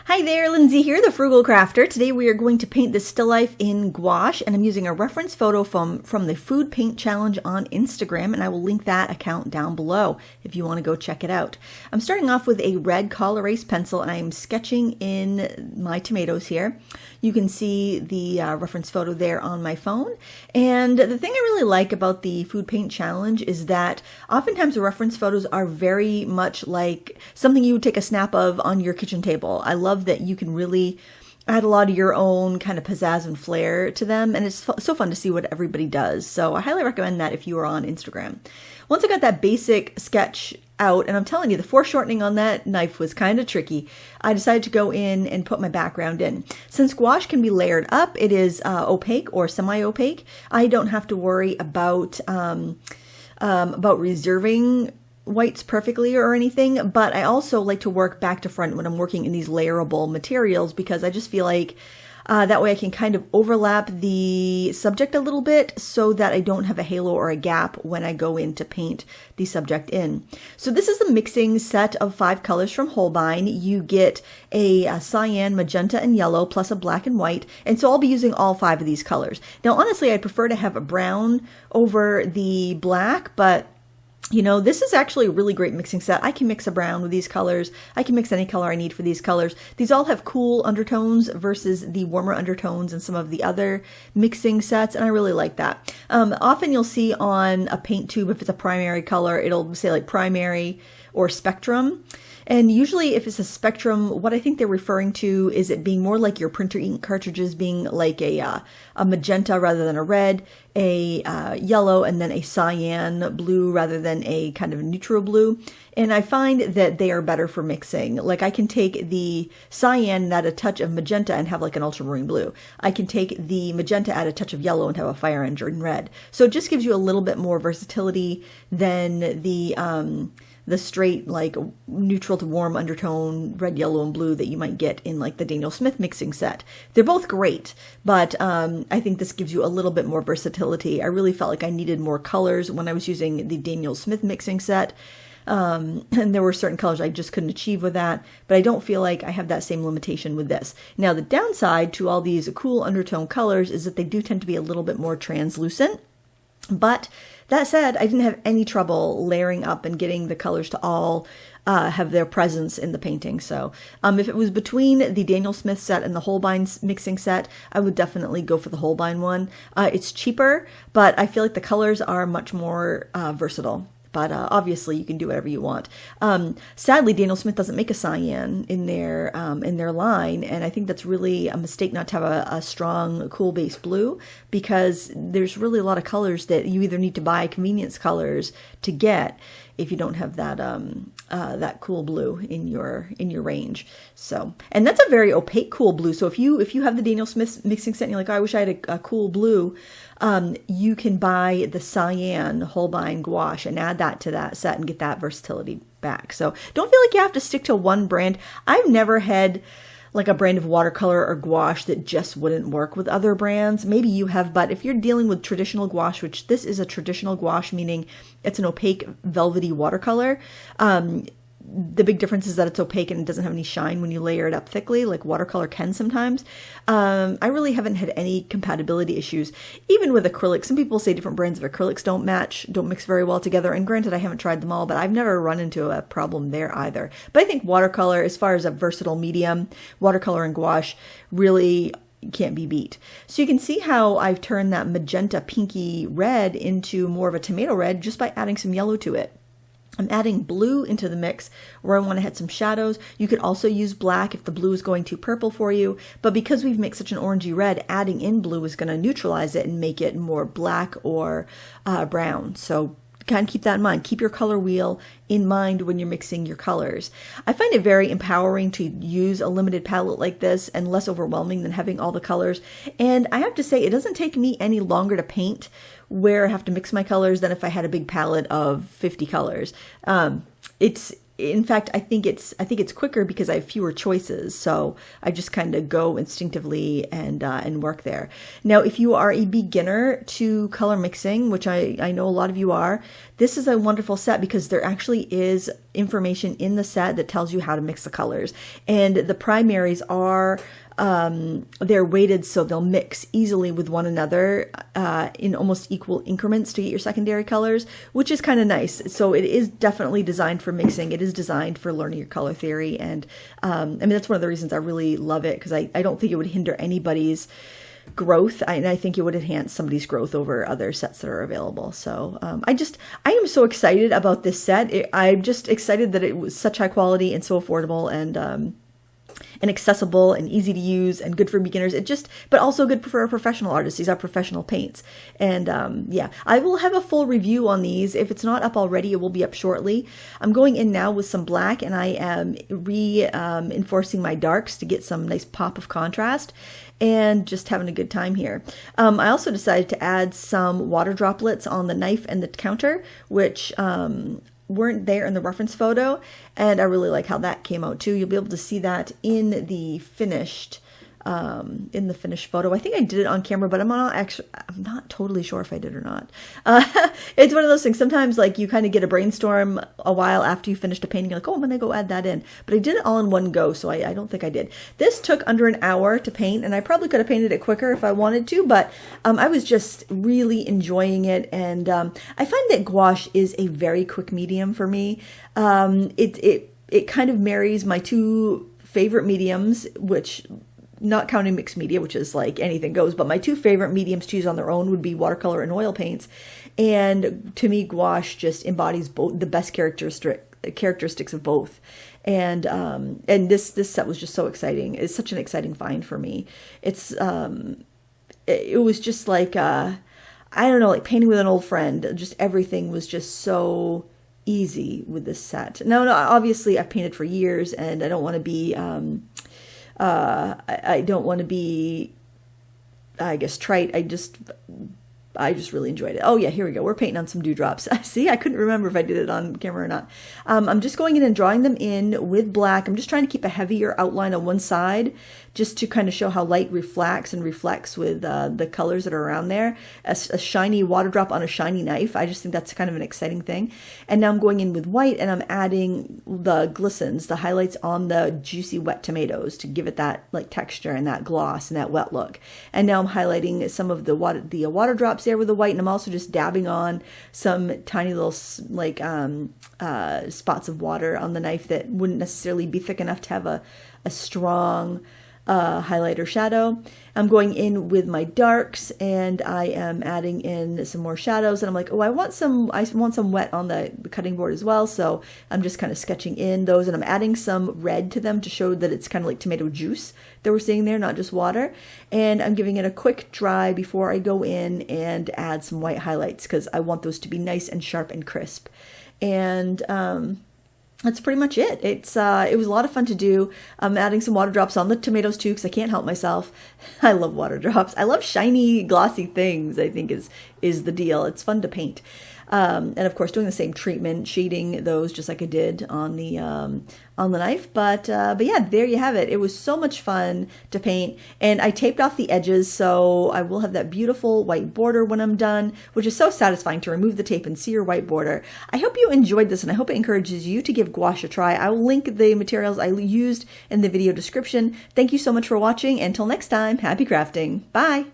Hi there, Lindsay here, the Frugal Crafter. Today we are going to paint this still life in gouache, and I'm using a reference photo from the Food Paint Challenge on Instagram, and I will link that account down below if you want to go check it out. I'm starting off with a red Col Erase pencil, and I am sketching in my tomatoes here. You can see the reference photo there on my phone, and the thing I really like about the Food Paint Challenge is that oftentimes the reference photos are very much like something you would take a snap of on your kitchen table. I love that you can really add a lot of your own kind of pizzazz and flair to them, and it's so fun to see what everybody does. So I highly recommend that if you are on Instagram. Once I got that basic sketch out, and I'm telling you, the foreshortening on that knife was kind of tricky, I decided to go in and put my background in. Since gouache can be layered up, it is opaque or semi-opaque. I don't have to worry about reserving whites perfectly or anything, but I also like to work back to front when I'm working in these layerable materials, because I just feel like that way I can kind of overlap the subject a little bit so that I don't have a halo or a gap when I go in to paint the subject in. So this is the mixing set of 5 colors from Holbein. You get a cyan, magenta, and yellow, plus a black and white, and so I'll be using all 5 of these colors. Now honestly, I'd prefer to have a brown over the black, but you know, this is actually a really great mixing set. I can mix a brown with these colors. I can mix any color I need for these colors. These all have cool undertones versus the warmer undertones in some of the other mixing sets, and I really like that. Often you'll see on a paint tube, if it's a primary color, it'll say like primary or spectrum. And usually if it's a spectrum, what I think they're referring to is it being more like your printer ink cartridges being like a magenta rather than a red, a yellow, and then a cyan blue rather than a kind of neutral blue. And I find that they are better for mixing. Like I can take the cyan and add a touch of magenta and have like an ultramarine blue. I can take the magenta, add a touch of yellow and have a fire engine red. So it just gives you a little bit more versatility than the straight like neutral to warm undertone red, yellow, and blue that you might get in like the Daniel Smith mixing set. They're both great, but I think this gives you a little bit more versatility. I really felt like I needed more colors when I was using the Daniel Smith mixing set. And there were certain colors I just couldn't achieve with that, but I don't feel like I have that same limitation with this. Now, the downside to all these cool undertone colors is that they do tend to be a little bit more translucent. But that said, I didn't have any trouble layering up and getting the colors to all have their presence in the painting. So if it was between the Daniel Smith set and the Holbein mixing set, I would definitely go for the Holbein one. It's cheaper, but I feel like the colors are much more versatile. But obviously, you can do whatever you want. Sadly, Daniel Smith doesn't make a cyan in their line, and I think that's really a mistake not to have a strong, cool base blue, because there's really a lot of colors that you either need to buy convenience colors to get if you don't have that that cool blue in your range. So, and that's a very opaque cool blue. So if you have the Daniel Smith mixing set and you're like, oh, I wish I had a cool blue, you can buy the cyan Holbein gouache and add that to that set and get that versatility back. So don't feel like you have to stick to one brand. I've never had like a brand of watercolor or gouache that just wouldn't work with other brands. Maybe you have, but if you're dealing with traditional gouache, which this is a traditional gouache, meaning it's an opaque velvety watercolor, the big difference is that it's opaque and it doesn't have any shine when you layer it up thickly, like watercolor can sometimes. I really haven't had any compatibility issues. Even with acrylics, some people say different brands of acrylics don't mix very well together. And granted, I haven't tried them all, but I've never run into a problem there either. But I think watercolor, as far as a versatile medium, watercolor and gouache really can't be beat. So you can see how I've turned that magenta pinky red into more of a tomato red just by adding some yellow to it. I'm adding blue into the mix where I want to add some shadows. You could also use black if the blue is going too purple for you, but because we've mixed such an orangey red, adding in blue is going to neutralize it and make it more black or brown. So kind of keep that in mind. Keep your color wheel in mind when you're mixing your colors. I find it very empowering to use a limited palette like this and less overwhelming than having all the colors. And I have to say, it doesn't take me any longer to paint where I have to mix my colors than if I had a big palette of 50 colors. In fact, I think it's quicker because I have fewer choices. So I just kind of go instinctively and work there. Now, if you are a beginner to color mixing, which I know a lot of you are, this is a wonderful set because there actually is information in the set that tells you how to mix the colors. And the primaries are, they're weighted so they'll mix easily with one another in almost equal increments to get your secondary colors, which is kind of nice. So it is definitely designed for mixing. It is designed for learning your color theory. And I mean, that's one of the reasons I really love it, because I don't think it would hinder anybody's growth. I think it would enhance somebody's growth over other sets that are available. So I am so excited about this set. I'm just excited that it was such high quality and so affordable and accessible and easy to use and good for beginners. But also good for a professional artist. These are professional paints. And yeah, I will have a full review on these. If it's not up already, it will be up shortly. I'm going in now with some black, and I am reinforcing my darks to get some nice pop of contrast, and just having a good time here. I also decided to add some water droplets on the knife and the counter, which weren't there in the reference photo, and I really like how that came out too. You'll be able to see that in the finished photo. I think I did it on camera, but I'm not totally sure if I did or not. It's one of those things. Sometimes like you kind of get a brainstorm a while after you finished a painting. You're like, oh, I'm gonna go add that in. But I did it all in one go, so I don't think I did. This took under an hour to paint, and I probably could have painted it quicker if I wanted to, but I was just really enjoying it. And I find that gouache is a very quick medium for me. It kind of marries my two favorite mediums, which, not counting mixed media, which is like anything goes, but my two favorite mediums to use on their own would be watercolor and oil paints. And to me, gouache just embodies both the best characteristics of both. And this set was just so exciting. It's such an exciting find for me. It was just like I don't know, like painting with an old friend. Just everything was just so easy with this set. Now, obviously, I've painted for years, and I don't want to be I don't want to be, I guess, trite. I just really enjoyed it. Oh yeah, here we go. We're painting on some dewdrops. See, I couldn't remember if I did it on camera or not. I'm just going in and drawing them in with black. I'm just trying to keep a heavier outline on one side, just to kind of show how light reflects with the colors that are around there. A shiny water drop on a shiny knife. I just think that's kind of an exciting thing. And now I'm going in with white, and I'm adding the glistens, the highlights on the juicy wet tomatoes to give it that like texture and that gloss and that wet look. And now I'm highlighting some of the water drops there with the white, and I'm also just dabbing on some tiny little like spots of water on the knife that wouldn't necessarily be thick enough to have a strong highlight or shadow. I'm going in with my darks, and I am adding in some more shadows, and I'm like, oh, I want some wet on the cutting board as well, so I'm just kind of sketching in those, and I'm adding some red to them to show that it's kind of like tomato juice that we're seeing there, not just water. And I'm giving it a quick dry before I go in and add some white highlights, because I want those to be nice and sharp and crisp. And that's pretty much it. It was a lot of fun to do. I'm adding some water drops on the tomatoes too, because I can't help myself. I love water drops. I love shiny, glossy things, I think is the deal. It's fun to paint. And of course, doing the same treatment, shading those just like I did on the knife. But yeah, there you have it. It was so much fun to paint, and I taped off the edges, so I will have that beautiful white border when I'm done, which is so satisfying to remove the tape and see your white border. I hope you enjoyed this, and I hope it encourages you to give gouache a try. I will link the materials I used in the video description. Thank you so much for watching. Until next time, happy crafting. Bye.